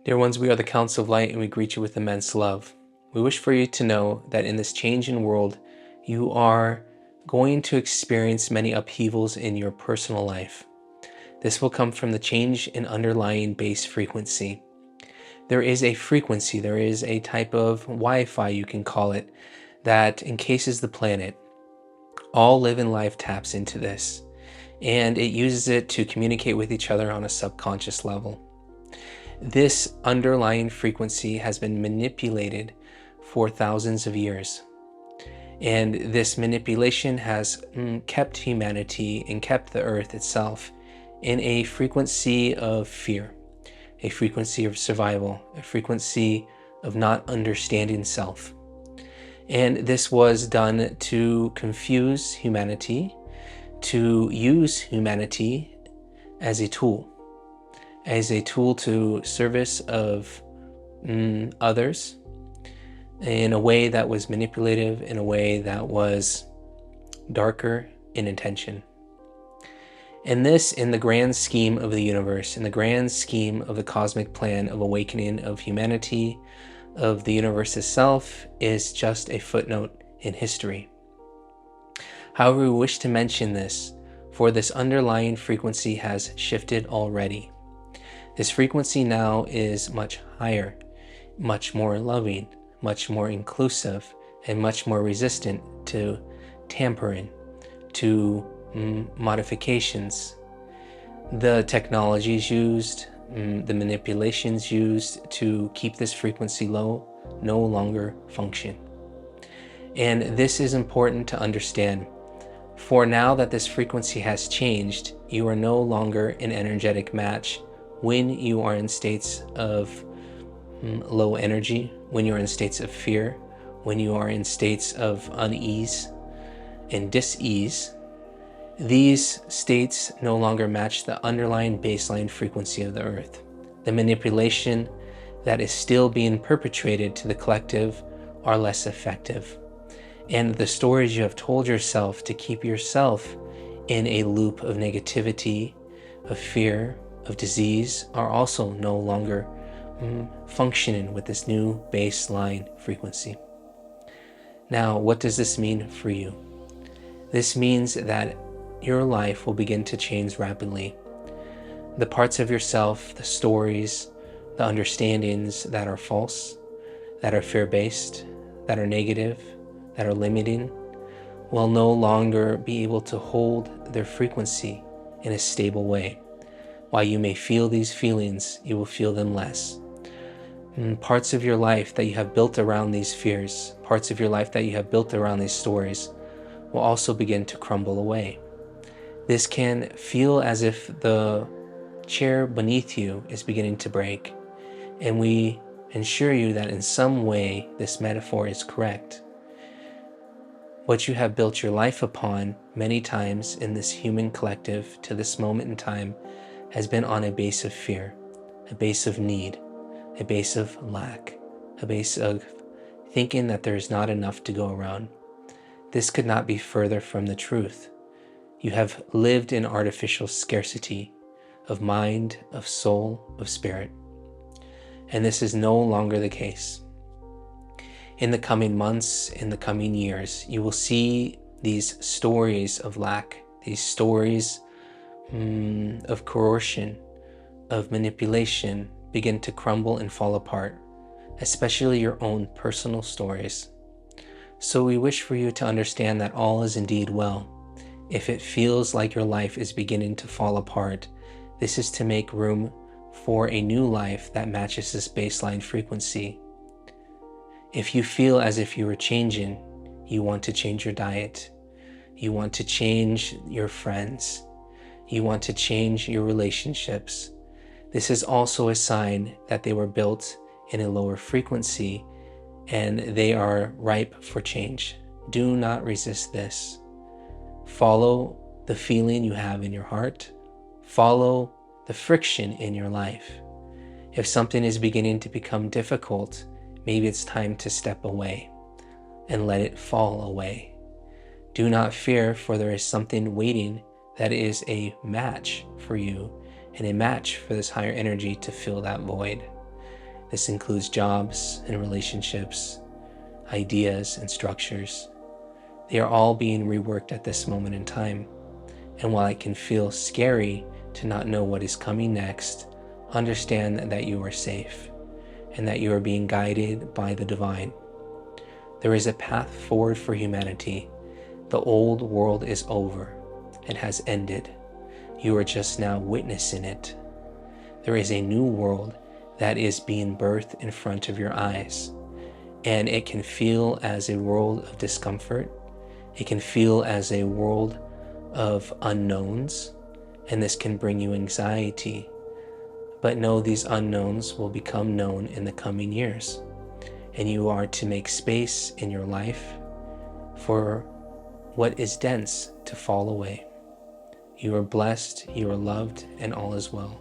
Dear ones, we are the Council of Light and we greet you with immense love. We wish for you to know that in this changing world, you are going to experience many upheavals in your personal life. This will come from the change in underlying base frequency. There is a frequency, there is a type of Wi-Fi, you can call it, that encases the planet. All living life taps into this, and it uses it to communicate with each other on a subconscious level. This underlying frequency has been manipulated for thousands of years. And this manipulation has kept humanity and kept the earth itself in a frequency of fear, a frequency of survival, a frequency of not understanding self. And this was done to confuse humanity, to use humanity as a tool to service of others in a way that was manipulative, in a way that was darker in intention. And this, in the grand scheme of the universe, in the grand scheme of the cosmic plan of awakening of humanity, of the universe itself, is just a footnote in history. However, we wish to mention this, for this underlying frequency has shifted already. This frequency now is much higher, much more loving, much more inclusive, and much more resistant to tampering, to modifications. The technologies used, the manipulations used to keep this frequency low no longer function. And this is important to understand. For now that this frequency has changed, you are no longer an energetic match when you are in states of low energy, when you're in states of fear, when you are in states of unease and dis-ease. These states no longer match the underlying baseline frequency of the earth. The manipulation that is still being perpetrated to the collective are less effective. And the stories you have told yourself to keep yourself in a loop of negativity, of fear, of disease are also no longer functioning with this new baseline frequency. Now, what does this mean for you? This means that your life will begin to change rapidly. The parts of yourself, the stories, the understandings that are false, that are fear-based, that are negative, that are limiting, will no longer be able to hold their frequency in a stable way. While you may feel these feelings, you will feel them less. Parts of your life that you have built around these fears, parts of your life that you have built around these stories, will also begin to crumble away. This can feel as if the chair beneath you is beginning to break, and we assure you that in some way this metaphor is correct. What you have built your life upon many times in this human collective to this moment in time has been on a base of fear, a base of need, a base of lack, a base of thinking that there is not enough to go around. This could not be further from the truth. You have lived in artificial scarcity of mind, of soul, of spirit. And this is no longer the case. In the coming months, in the coming years, you will see these stories of lack, these stories of coercion, of manipulation begin to crumble and fall apart, especially your own personal stories. So we wish for you to understand that all is indeed well. If it feels like your life is beginning to fall apart, this is to make room for a new life that matches this baseline frequency. If you feel as if you are changing, you want to change your diet, you want to change your friends, you want to change your relationships, this is also a sign that they were built in a lower frequency and they are ripe for change. Do not resist this. Follow the feeling you have in your heart. Follow the friction in your life. If something is beginning to become difficult, maybe it's time to step away and let it fall away. Do not fear, for there is something waiting that is a match for you and a match for this higher energy to fill that void. This includes jobs and relationships, ideas and structures. They are all being reworked at this moment in time. And while it can feel scary to not know what is coming next, understand that you are safe and that you are being guided by the divine. There is a path forward for humanity. The old world is over. It has ended. You are just now witnessing it. There is a new world that is being birthed in front of your eyes. And it can feel as a world of discomfort. It can feel as a world of unknowns. And this can bring you anxiety. But know these unknowns will become known in the coming years. And you are to make space in your life for what is dense to fall away. You are blessed, you are loved, and all is well.